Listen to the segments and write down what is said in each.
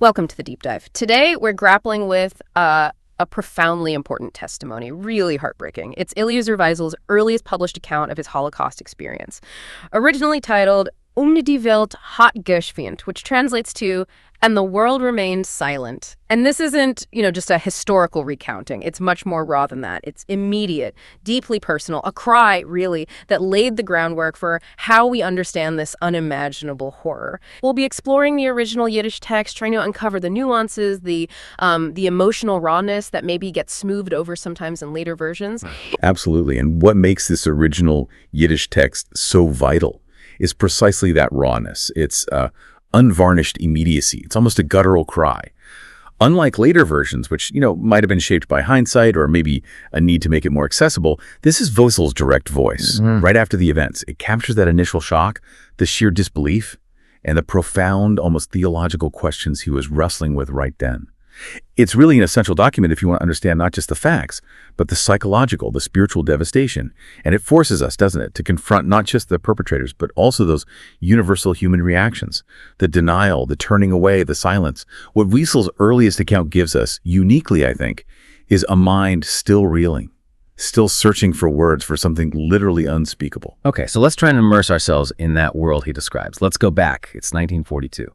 Welcome to the Deep Dive. Today, we're grappling with a profoundly important testimony, really heartbreaking. It's Elie Wiesel's earliest published account of his Holocaust experience, originally titled Die Welt hat geschwind, which translates to "and the world remained silent." And this isn't, just a historical recounting. It's much more raw than that. It's immediate, deeply personal, a cry, really, that laid the groundwork for how we understand this unimaginable horror. We'll be exploring the original Yiddish text, trying to uncover the nuances, the emotional rawness that maybe gets smoothed over sometimes in later versions. Absolutely. And what makes this original Yiddish text so vital is precisely that rawness. It's unvarnished immediacy. It's almost a guttural cry. Unlike later versions, which, might have been shaped by hindsight or maybe a need to make it more accessible, this is Wiesel's direct voice. Right after the events, it captures that initial shock, the sheer disbelief, and the profound, almost theological questions he was wrestling with right then. It's really an essential document if you want to understand not just the facts, but the psychological, the spiritual devastation. And it forces us, doesn't it, to confront not just the perpetrators, but also those universal human reactions, the denial, the turning away, the silence. What Wiesel's earliest account gives us, uniquely, I think, is a mind still reeling, still searching for words for something literally unspeakable. Okay, so let's try and immerse ourselves in that world he describes. Let's go back. It's 1942.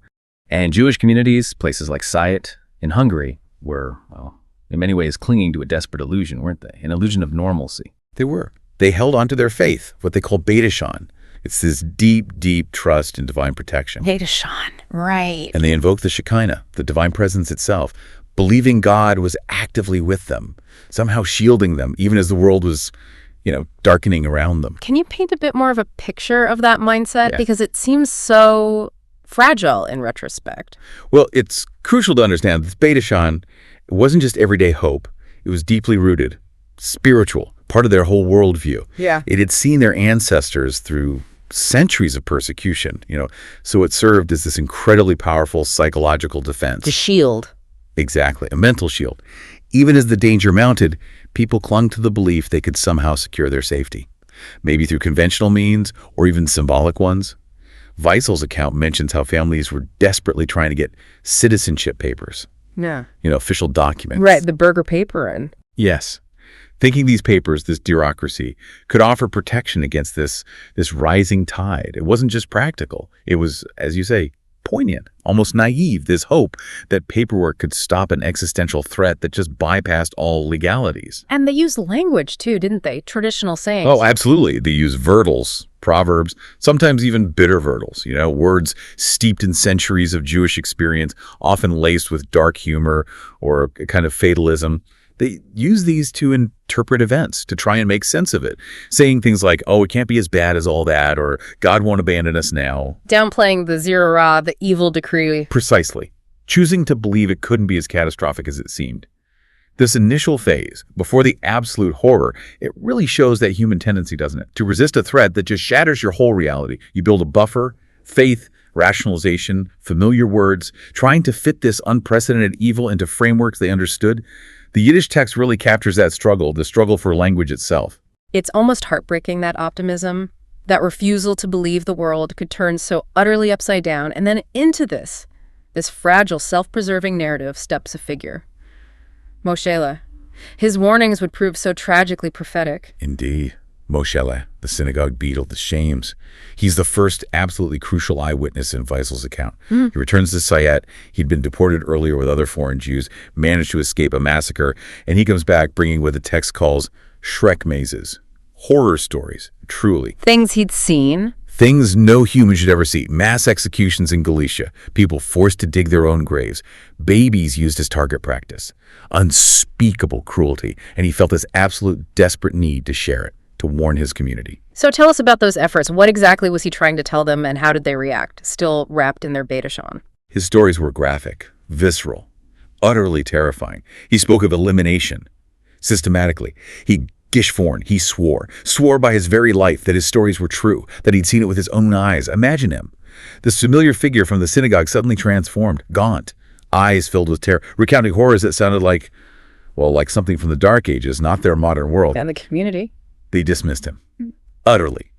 And Jewish communities, places like Sayet in Hungary, were, well, in many ways clinging to a desperate illusion, weren't they? An illusion of normalcy. They were. They held on to their faith, what they call Beitashan. It's this deep, deep trust in divine protection. Beitashan, right. And they invoked the Shekinah, the divine presence itself, believing God was actively with them, somehow shielding them, even as the world was, darkening around them. Can you paint a bit more of a picture of that mindset? Yeah. Because it seems so fragile in retrospect. Well, it's crucial to understand that Beitashan wasn't just everyday hope. It was deeply rooted, spiritual, part of their whole worldview. Yeah. It had seen their ancestors through centuries of persecution, so it served as this incredibly powerful psychological defense. The shield. Exactly, a mental shield. Even as the danger mounted, people clung to the belief they could somehow secure their safety, maybe through conventional means or even symbolic ones. Wiesel's account mentions how families were desperately trying to get citizenship papers. Yeah. Official documents. Right, the Burger paper and... Yes. Thinking these papers, this bureaucracy, could offer protection against this rising tide. It wasn't just practical. It was, as you say, poignant, almost naive, this hope that paperwork could stop an existential threat that just bypassed all legalities. And they used language, too, didn't they? Traditional sayings. Oh, absolutely. They use wordles, proverbs, sometimes even bitter wordles, words steeped in centuries of Jewish experience, often laced with dark humor or a kind of fatalism. They use these to interpret events, to try and make sense of it, saying things like, oh, it can't be as bad as all that, or God won't abandon us now. Downplaying the zero-ra, the evil decree. Precisely. Choosing to believe it couldn't be as catastrophic as it seemed. This initial phase, before the absolute horror, it really shows that human tendency, doesn't it? To resist a threat that just shatters your whole reality. You build a buffer, faith, rationalization, familiar words, trying to fit this unprecedented evil into frameworks they understood. The Yiddish text really captures that struggle, the struggle for language itself. It's almost heartbreaking, that optimism, that refusal to believe the world could turn so utterly upside down, and then into this fragile, self-preserving narrative steps a figure. Moshe. His warnings would prove so tragically prophetic. Indeed. Moshe, the synagogue beadle, the shames. He's the first absolutely crucial eyewitness in Wiesel's account. He returns to Sayet. He'd been deported earlier with other foreign Jews, managed to escape a massacre, and he comes back bringing what the text calls Shrek mazes, horror stories, truly. Things he'd seen. Things no human should ever see. Mass executions in Galicia, people forced to dig their own graves, babies used as target practice, unspeakable cruelty, and he felt this absolute desperate need to share it, to warn his community. So tell us about those efforts. What exactly was he trying to tell them, and how did they react, still wrapped in their Beitashan? His stories were graphic, visceral, utterly terrifying. He spoke of elimination, systematically. He gishvorn, he swore by his very life that his stories were true, that he'd seen it with his own eyes. Imagine him. This familiar figure from the synagogue suddenly transformed, gaunt, eyes filled with terror, recounting horrors that sounded like something from the Dark Ages, not their modern world. And the community. They dismissed him, utterly,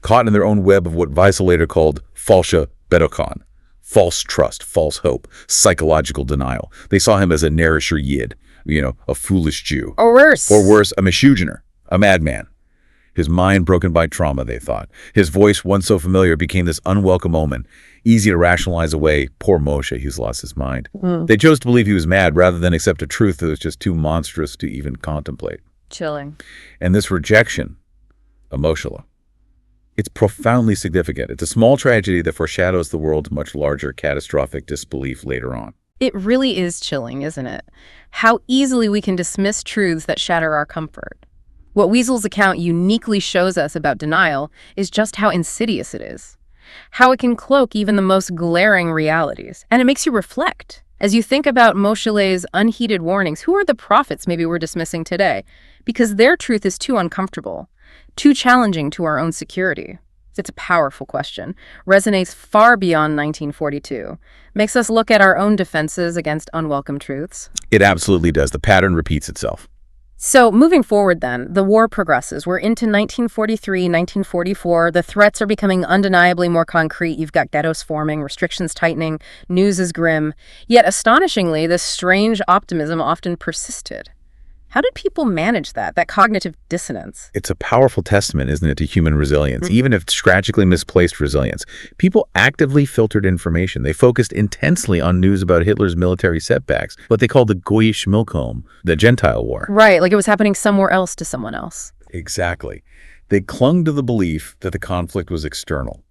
caught in their own web of what Wiesel later called falsche Bedokan, false trust, false hope, psychological denial. They saw him as a nourisher yid, a foolish Jew. Or worse. Or worse, a mishugener, a madman. His mind broken by trauma, they thought. His voice, once so familiar, became this unwelcome omen, easy to rationalize away. Poor Moshe, he's lost his mind. They chose to believe he was mad rather than accept a truth that was just too monstrous to even contemplate. Chilling. And this rejection, emotional, it's profoundly significant. It's a small tragedy that foreshadows the world's much larger catastrophic disbelief later on. It really is chilling, isn't it? How easily we can dismiss truths that shatter our comfort. What Wiesel's account uniquely shows us about denial is just how insidious it is, how it can cloak even the most glaring realities. And it makes you reflect. As you think about Moshe's unheeded warnings, who are the prophets maybe we're dismissing today? Because their truth is too uncomfortable, too challenging to our own security. It's a powerful question, resonates far beyond 1942, makes us look at our own defenses against unwelcome truths. It absolutely does. The pattern repeats itself. So moving forward then, the war progresses. We're into 1943, 1944. The threats are becoming undeniably more concrete. You've got ghettos forming, restrictions tightening, news is grim. Yet astonishingly, this strange optimism often persisted. How did people manage that cognitive dissonance? It's a powerful testament, isn't it, to human resilience, even if it's tragically misplaced resilience. People actively filtered information. They focused intensely on news about Hitler's military setbacks, what they called the Goyish Milchom, the Gentile War. Right, like it was happening somewhere else to someone else. Exactly. They clung to the belief that the conflict was external,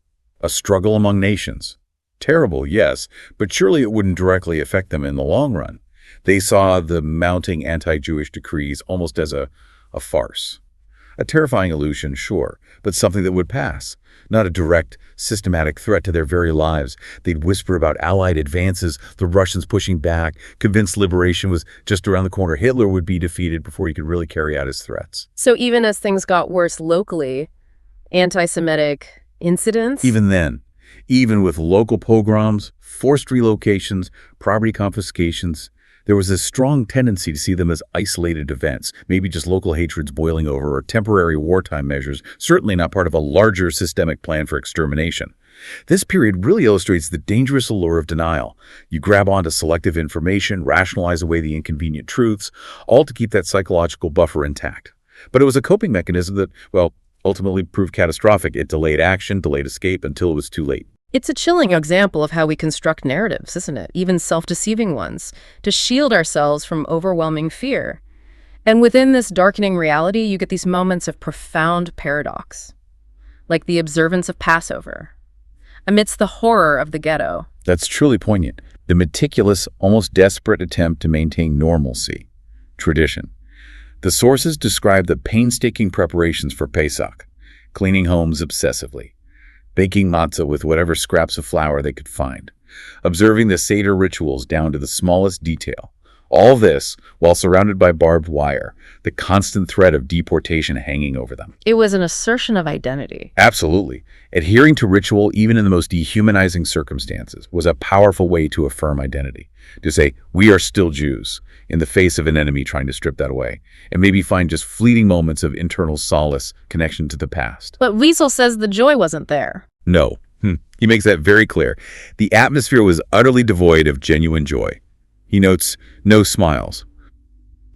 a struggle among nations. Terrible, yes, but surely it wouldn't directly affect them in the long run. They saw the mounting anti-Jewish decrees almost as a farce. A terrifying illusion, sure, but something that would pass. Not a direct, systematic threat to their very lives. They'd whisper about Allied advances, the Russians pushing back, convinced liberation was just around the corner. Hitler would be defeated before he could really carry out his threats. So even as things got worse locally, anti-Semitic incidents? Even then, even with local pogroms, forced relocations, property confiscations, there was a strong tendency to see them as isolated events, maybe just local hatreds boiling over or temporary wartime measures, certainly not part of a larger systemic plan for extermination. This period really illustrates the dangerous allure of denial. You grab onto selective information, rationalize away the inconvenient truths, all to keep that psychological buffer intact. But it was a coping mechanism that, ultimately proved catastrophic. It delayed action, delayed escape until it was too late. It's a chilling example of how we construct narratives, isn't it? Even self-deceiving ones, to shield ourselves from overwhelming fear. And within this darkening reality, you get these moments of profound paradox, like the observance of Passover, amidst the horror of the ghetto. That's truly poignant. The meticulous, almost desperate attempt to maintain normalcy, tradition. The sources describe the painstaking preparations for Pesach, cleaning homes obsessively, baking matzah with whatever scraps of flour they could find, observing the Seder rituals down to the smallest detail. All this while surrounded by barbed wire, the constant threat of deportation hanging over them. It was an assertion of identity. Absolutely. Adhering to ritual, even in the most dehumanizing circumstances, was a powerful way to affirm identity. To say, we are still Jews, in the face of an enemy trying to strip that away, and maybe find just fleeting moments of internal solace, connection to the past. But Wiesel says the joy wasn't there. No. He makes that very clear. The atmosphere was utterly devoid of genuine joy. He notes, no smiles.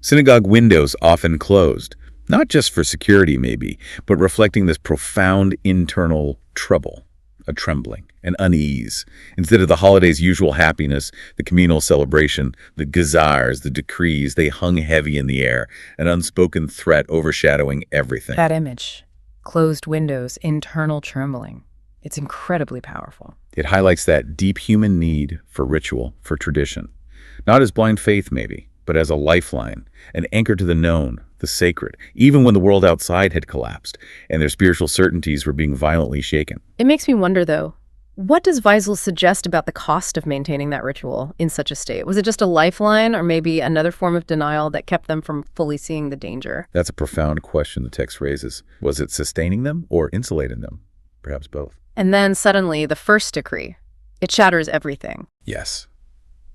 Synagogue windows often closed, not just for security maybe, but reflecting this profound internal trouble, a trembling, an unease. Instead of the holiday's usual happiness, the communal celebration, the gazars, the decrees, they hung heavy in the air, an unspoken threat overshadowing everything. That image, closed windows, internal trembling, it's incredibly powerful. It highlights that deep human need for ritual, for tradition. Not as blind faith, maybe, but as a lifeline, an anchor to the known, the sacred, even when the world outside had collapsed and their spiritual certainties were being violently shaken. It makes me wonder, though, what does Wiesel suggest about the cost of maintaining that ritual in such a state? Was it just a lifeline or maybe another form of denial that kept them from fully seeing the danger? That's a profound question the text raises. Was it sustaining them or insulating them? Perhaps both. And then suddenly, the first decree. It shatters everything. Yes.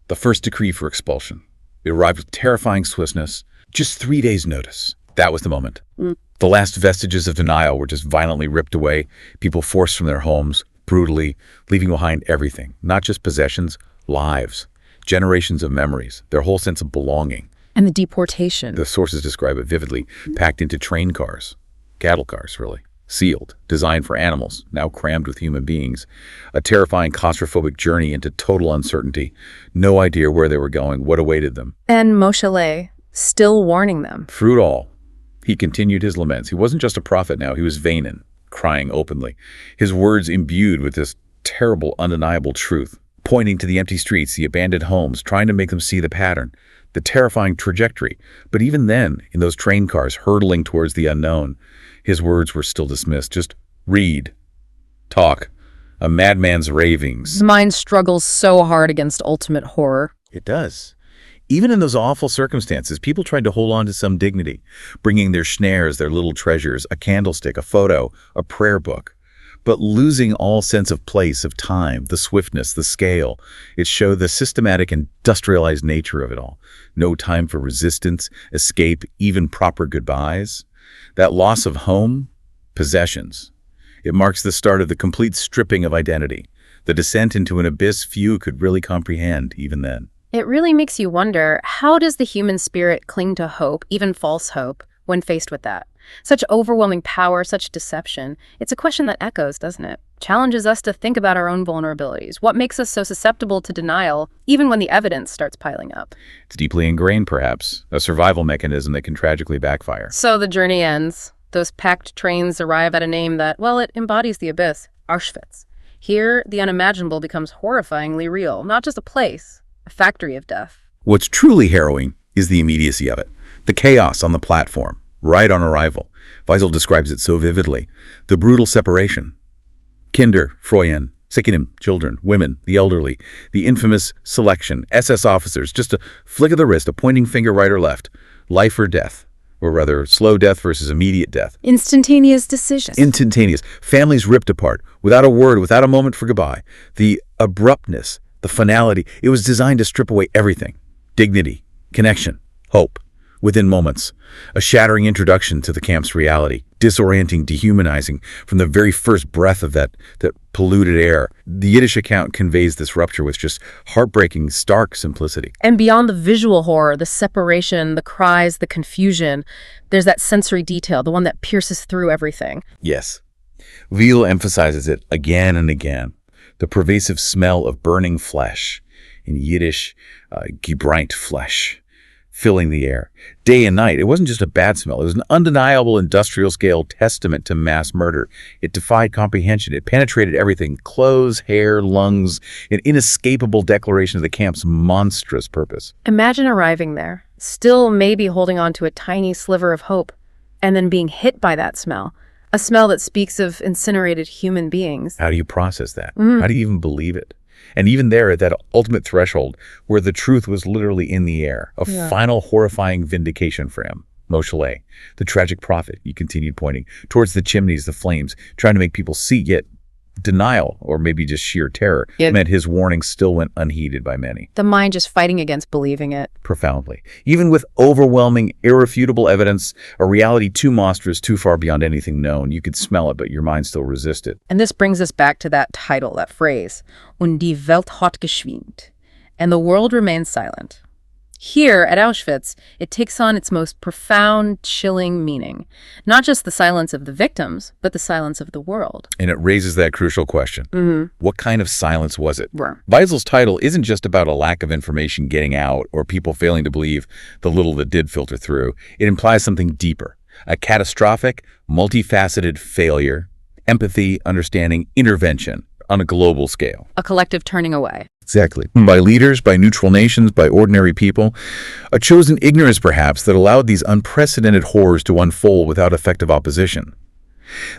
The first decree for expulsion. It arrived with terrifying swiftness, just 3 days' notice. That was the moment. The last vestiges of denial were just violently ripped away, people forced from their homes, brutally, leaving behind everything, not just possessions, lives, generations of memories, their whole sense of belonging. And the deportation. The sources describe it vividly, packed into train cars, cattle cars, really. Sealed, designed for animals, now crammed with human beings. A terrifying claustrophobic journey into total uncertainty. No idea where they were going, what awaited them. And Moshe still warning them. Through it all, he continued his laments. He wasn't just a prophet now, he was Vainan, crying openly. His words imbued with this terrible, undeniable truth, pointing to the empty streets, the abandoned homes, trying to make them see the pattern, the terrifying trajectory. But even then, in those train cars hurtling towards the unknown, his words were still dismissed. Just read, talk, a madman's ravings. The mind struggles so hard against ultimate horror. It does. Even in those awful circumstances, people tried to hold on to some dignity, bringing their snares, their little treasures, a candlestick, a photo, a prayer book. But losing all sense of place, of time, the swiftness, the scale, it showed the systematic, industrialized nature of it all. No time for resistance, escape, even proper goodbyes. That loss of home, possessions, it marks the start of the complete stripping of identity, the descent into an abyss few could really comprehend even then. It really makes you wonder, how does the human spirit cling to hope, even false hope, when faced with that? Such overwhelming power, such deception. It's a question that echoes, doesn't it? Challenges us to think about our own vulnerabilities. What makes us so susceptible to denial, even when the evidence starts piling up? It's deeply ingrained, perhaps, a survival mechanism that can tragically backfire. So the journey ends. Those packed trains arrive at a name that, well, it embodies the abyss, Auschwitz. Here, the unimaginable becomes horrifyingly real, not just a place, a factory of death. What's truly harrowing is the immediacy of it, the chaos on the platform. Right on arrival. Wiesel describes it so vividly. The brutal separation. Kinder, Freuen, Sickenim, children, women, the elderly, the infamous selection, SS officers, just a flick of the wrist, a pointing finger right or left. Life or death, or rather slow death versus immediate death. Instantaneous decisions. Instantaneous. Families ripped apart, without a word, without a moment for goodbye. The abruptness, the finality, it was designed to strip away everything. Dignity, connection, hope. Within moments, a shattering introduction to the camp's reality, disorienting, dehumanizing from the very first breath of that polluted air. The Yiddish account conveys this rupture with just heartbreaking, stark simplicity. And beyond the visual horror, the separation, the cries, the confusion, there's that sensory detail, the one that pierces through everything. Yes. Wiesel emphasizes it again and again. The pervasive smell of burning flesh, in Yiddish, gebrannt flesh, filling the air. Day and night, it wasn't just a bad smell. It was an undeniable industrial-scale testament to mass murder. It defied comprehension. It penetrated everything, clothes, hair, lungs, an inescapable declaration of the camp's monstrous purpose. Imagine arriving there, still maybe holding on to a tiny sliver of hope, and then being hit by that smell. A smell that speaks of incinerated human beings. How do you process that? How do you even believe it? And even there, at that ultimate threshold, where the truth was literally in the air, a final horrifying vindication for him, Moshe, the tragic prophet, he continued pointing towards the chimneys, the flames, trying to make people see, yet denial, or maybe just sheer terror, meant his warning still went unheeded by many. The mind just fighting against believing it. Profoundly. Even with overwhelming, irrefutable evidence, a reality too monstrous, too far beyond anything known, you could smell it, but your mind still resisted. And this brings us back to that title, that phrase, Und die Welt hat geschwiegt, and the world remains silent. Here, at Auschwitz, it takes on its most profound, chilling meaning. Not just the silence of the victims, but the silence of the world. And it raises that crucial question. What kind of silence was it? Right. Wiesel's title isn't just about a lack of information getting out or people failing to believe the little that did filter through. It implies something deeper, a catastrophic, multifaceted failure, empathy, understanding, intervention on a global scale. A collective turning away. Exactly. By leaders, by neutral nations, by ordinary people. A chosen ignorance, perhaps, that allowed these unprecedented horrors to unfold without effective opposition.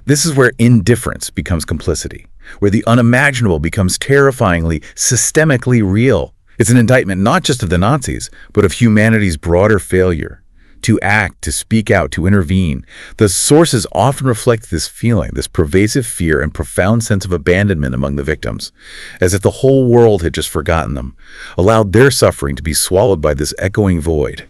This is where indifference becomes complicity, where the unimaginable becomes terrifyingly, systemically real. It's an indictment not just of the Nazis, but of humanity's broader failure to act, to speak out, to intervene. The sources often reflect this feeling, this pervasive fear and profound sense of abandonment among the victims, as if the whole world had just forgotten them, allowed their suffering to be swallowed by this echoing void.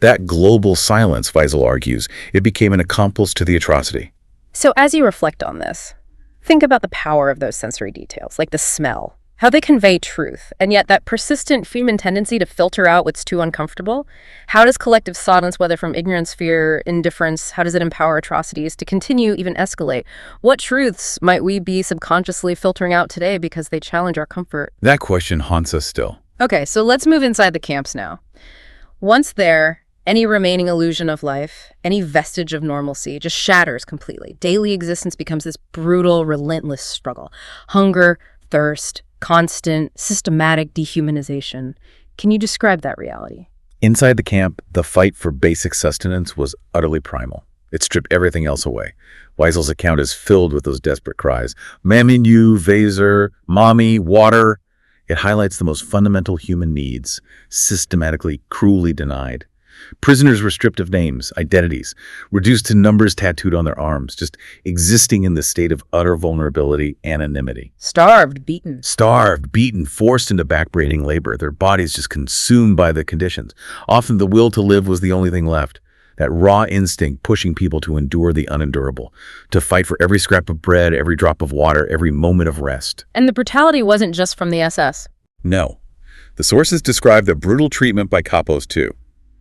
That global silence, Wiesel argues, it became an accomplice to the atrocity. So as you reflect on this, Think about the power of those sensory details, like the smell, how they convey truth, and yet that persistent human tendency to filter out what's too uncomfortable. How does collective silence, whether from ignorance, fear, indifference, how does it empower atrocities to continue, even escalate? What truths might we be subconsciously filtering out today because they challenge our comfort? That question haunts us still. Okay, so let's move inside the camps now. Once there, any remaining illusion of life, any vestige of normalcy just shatters completely. Daily existence becomes this brutal, relentless struggle. Hunger, thirst, constant, systematic dehumanization. Can you describe that reality? Inside the camp, the fight for basic sustenance was utterly primal. It stripped everything else away. Wiesel's account is filled with those desperate cries. Maminu, Vaser, Mommy, water. It highlights the most fundamental human needs, systematically, cruelly denied. Prisoners were stripped of names, identities, reduced to numbers tattooed on their arms, just existing in this state of utter vulnerability, anonymity. Starved, beaten. Starved, beaten, forced into backbreaking labor, their bodies just consumed by the conditions. Often the will to live was the only thing left. That raw instinct pushing people to endure the unendurable, to fight for every scrap of bread, every drop of water, every moment of rest. And the brutality wasn't just from the SS. No. The sources describe the brutal treatment by capos too.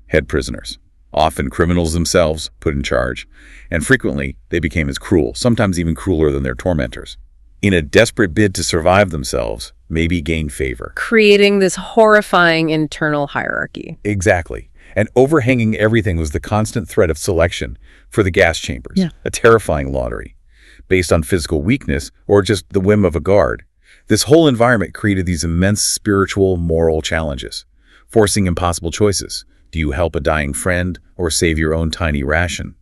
Head prisoners, often criminals themselves, put in charge, and frequently they became as cruel, sometimes even crueler than their tormentors. In a desperate bid to survive themselves, maybe gain favor. Creating this horrifying internal hierarchy. Exactly. And overhanging everything was the constant threat of selection for the gas chambers, Yeah. a terrifying lottery, based on physical weakness or just the whim of a guard. This whole environment created these immense spiritual, moral challenges, forcing impossible choices. Do you help a dying friend or save your own tiny ration?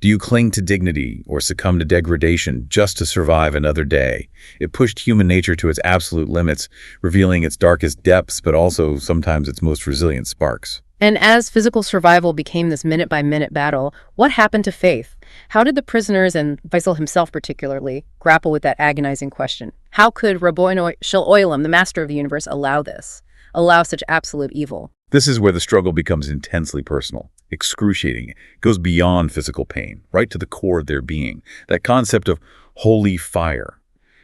Do you cling to dignity or succumb to degradation just to survive another day? It pushed human nature to its absolute limits, revealing its darkest depths, but also sometimes its most resilient sparks. And as physical survival became this minute-by-minute battle, what happened to faith? How did the prisoners, and Wiesel himself particularly, grapple with that agonizing question? How could Rabbeinu Shel Olam, the master of the universe, allow such absolute evil? This is where the struggle becomes intensely personal, excruciating. It goes beyond physical pain, right to the core of their being. That concept of holy fire.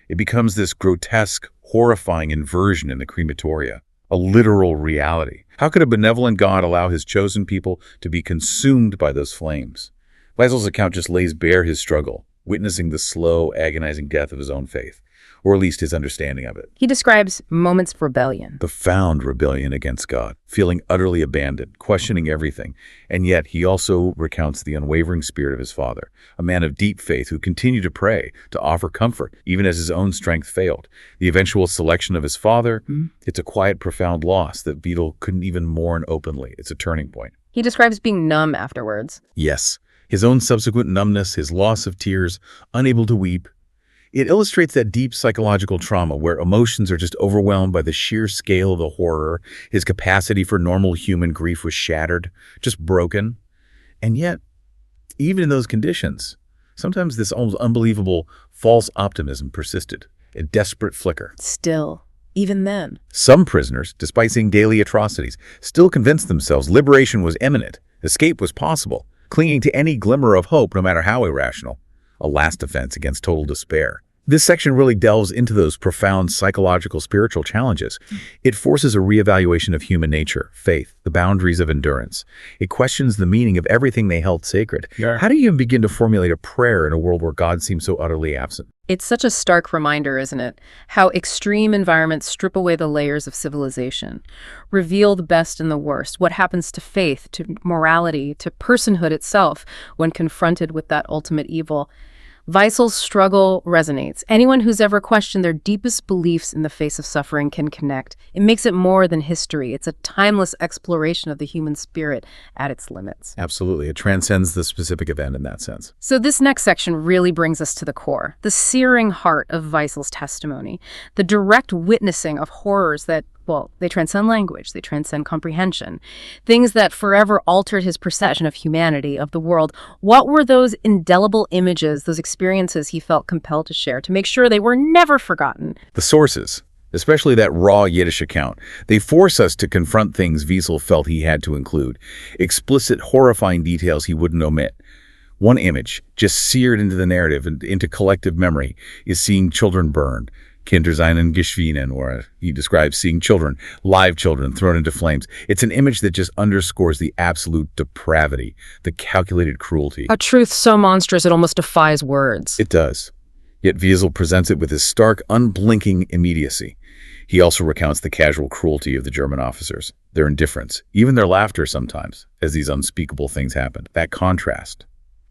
It becomes this grotesque, horrifying inversion in the crematoria, a literal reality. How could a benevolent God allow his chosen people to be consumed by those flames? Wiesel's account just lays bare his struggle, witnessing the slow, agonizing death of his own faith, or at least his understanding of it. He describes moments of rebellion. Profound rebellion against God, feeling utterly abandoned, questioning everything. And yet he also recounts the unwavering spirit of his father, a man of deep faith who continued to pray, to offer comfort, even as his own strength failed. The eventual selection of his father, it's a quiet, profound loss that Wiesel couldn't even mourn openly. It's a turning point. He describes being numb afterwards. Yes, his own subsequent numbness, his loss of tears, unable to weep. It illustrates that deep psychological trauma where emotions are just overwhelmed by the sheer scale of the horror. His capacity for normal human grief was shattered, just broken. And yet, even in those conditions, sometimes this almost unbelievable false optimism persisted, a desperate flicker. Still, even then. Some prisoners, despite seeing daily atrocities, still convinced themselves liberation was imminent, escape was possible, clinging to any glimmer of hope, no matter how irrational. A last defense against total despair. This section really delves into those profound psychological, spiritual challenges. It forces a reevaluation of human nature, faith, the boundaries of endurance. It questions the meaning of everything they held sacred. Yeah. How do you even begin to formulate a prayer in a world where God seems so utterly absent? It's such a stark reminder, isn't it? How extreme environments strip away the layers of civilization, reveal the best and the worst, what happens to faith, to morality, to personhood itself when confronted with that ultimate evil. Wiesel's struggle resonates. Anyone who's ever questioned their deepest beliefs in the face of suffering can connect. It makes it more than history. It's a timeless exploration of the human spirit at its limits. Absolutely. It transcends the specific event in that sense. So this next section really brings us to the core, the searing heart of Wiesel's testimony, the direct witnessing of horrors that, well, they transcend language, they transcend comprehension, things that forever altered his perception of humanity, of the world. What were those indelible images, those experiences he felt compelled to share to make sure they were never forgotten? The sources, especially that raw Yiddish account, they force us to confront things Wiesel felt he had to include, explicit, horrifying details he wouldn't omit. One image, just seared into the narrative and into collective memory, is seeing children burned. Kinder seien geschwinden, or he describes seeing children, live children, thrown into flames. It's an image that just underscores the absolute depravity, the calculated cruelty. A truth so monstrous it almost defies words. It does. Yet Wiesel presents it with his stark, unblinking immediacy. He also recounts the casual cruelty of the German officers, their indifference, even their laughter sometimes, as these unspeakable things happened. That contrast,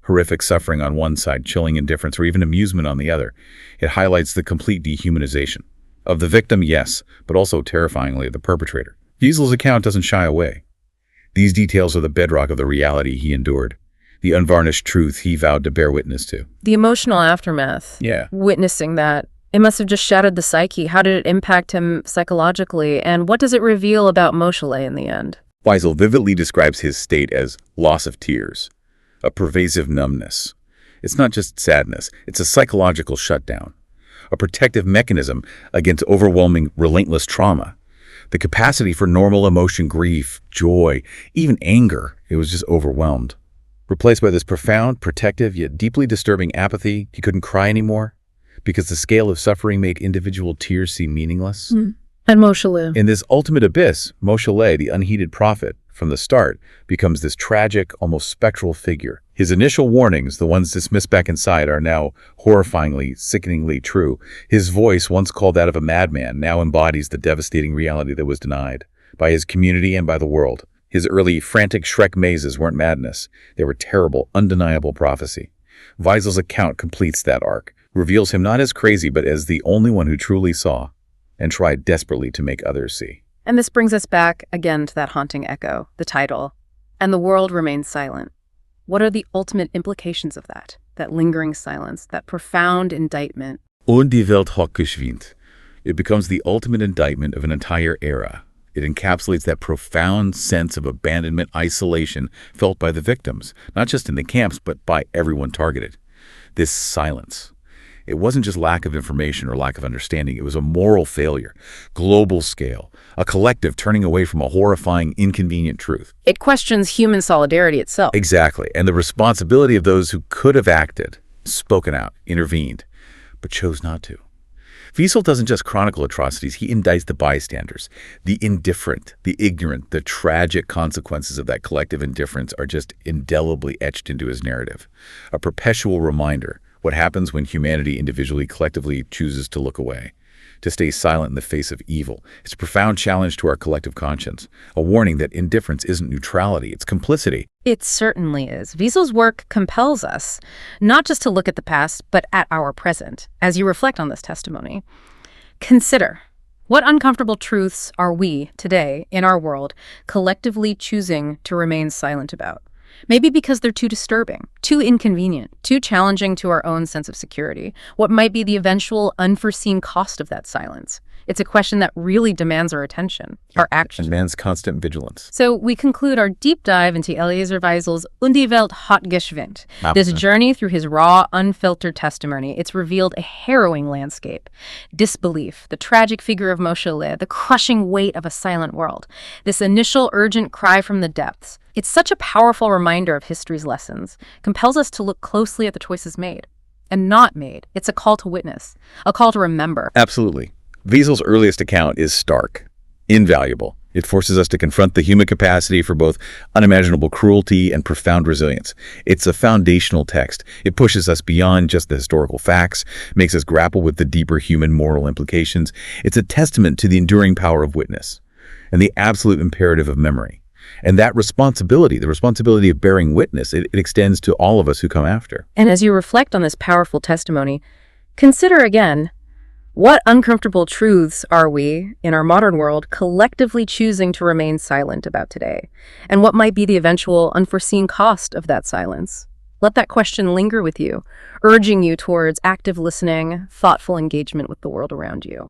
horrific suffering on one side, chilling indifference, or even amusement on the other, it highlights the complete dehumanization of the victim, yes, but also terrifyingly of the perpetrator. Wiesel's account doesn't shy away. These details are the bedrock of the reality he endured, the unvarnished truth he vowed to bear witness to. The emotional aftermath. Yeah. Witnessing that. It must have just shattered the psyche. How did it impact him psychologically? And what does it reveal about Moscheles in the end? Wiesel vividly describes his state as loss of tears, a pervasive numbness. It's not just sadness, it's a psychological shutdown, a protective mechanism against overwhelming, relentless trauma. The capacity for normal emotion, grief, joy, even anger, it was just overwhelmed. Replaced by this profound, protective, yet deeply disturbing apathy. He couldn't cry anymore because the scale of suffering made individual tears seem meaningless. And Moscheles. In this ultimate abyss, Moscheles, the unheeded prophet, from the start, becomes this tragic, almost spectral figure. His initial warnings, the ones dismissed back inside, are now horrifyingly, sickeningly true. His voice, once called that of a madman, now embodies the devastating reality that was denied by his community and by the world. His early frantic Shrek mazes weren't madness. They were terrible, undeniable prophecy. Wiesel's account completes that arc, reveals him not as crazy, but as the only one who truly saw and tried desperately to make others see. And this brings us back again to that haunting echo, the title, "And the world remains silent." What are the ultimate implications of that lingering silence, that profound indictment? Und die Welt hat geschwind. It becomes the ultimate indictment of an entire era. It encapsulates that profound sense of abandonment, isolation felt by the victims, not just in the camps, but by everyone targeted. This silence. It wasn't just lack of information or lack of understanding. It was a moral failure, global scale, a collective turning away from a horrifying, inconvenient truth. It questions human solidarity itself. Exactly, and the responsibility of those who could have acted, spoken out, intervened, but chose not to. Wiesel doesn't just chronicle atrocities, he indicts the bystanders, the indifferent, the ignorant. The tragic consequences of that collective indifference are just indelibly etched into his narrative. A perpetual reminder, what happens when humanity individually, collectively chooses to look away, to stay silent in the face of evil. It's a profound challenge to our collective conscience, a warning that indifference isn't neutrality, it's complicity. It certainly is. Wiesel's work compels us not just to look at the past, but at our present. As you reflect on this testimony, consider, what uncomfortable truths are we, today, in our world, collectively choosing to remain silent about? Maybe because they're too disturbing, too inconvenient, too challenging to our own sense of security. What might be the eventual unforeseen cost of that silence? It's a question that really demands our attention, our action. Demands constant vigilance. So we conclude our deep dive into Elie Wiesel's Und die Welt hat geschwind. This journey through his raw, unfiltered testimony. It's revealed a harrowing landscape. Disbelief, the tragic figure of Moscheles, the crushing weight of a silent world. This initial urgent cry from the depths. It's such a powerful reminder of history's lessons, compels us to look closely at the choices made and not made. It's a call to witness, a call to remember. Absolutely. Wiesel's earliest account is stark, invaluable. It forces us to confront the human capacity for both unimaginable cruelty and profound resilience. It's a foundational text. It pushes us beyond just the historical facts, makes us grapple with the deeper human moral implications. It's a testament to the enduring power of witness and the absolute imperative of memory. And that responsibility, the responsibility of bearing witness, it extends to all of us who come after. And as you reflect on this powerful testimony, consider again, what uncomfortable truths are we, in our modern world, collectively choosing to remain silent about today? And what might be the eventual unforeseen cost of that silence? Let that question linger with you, urging you towards active listening, thoughtful engagement with the world around you.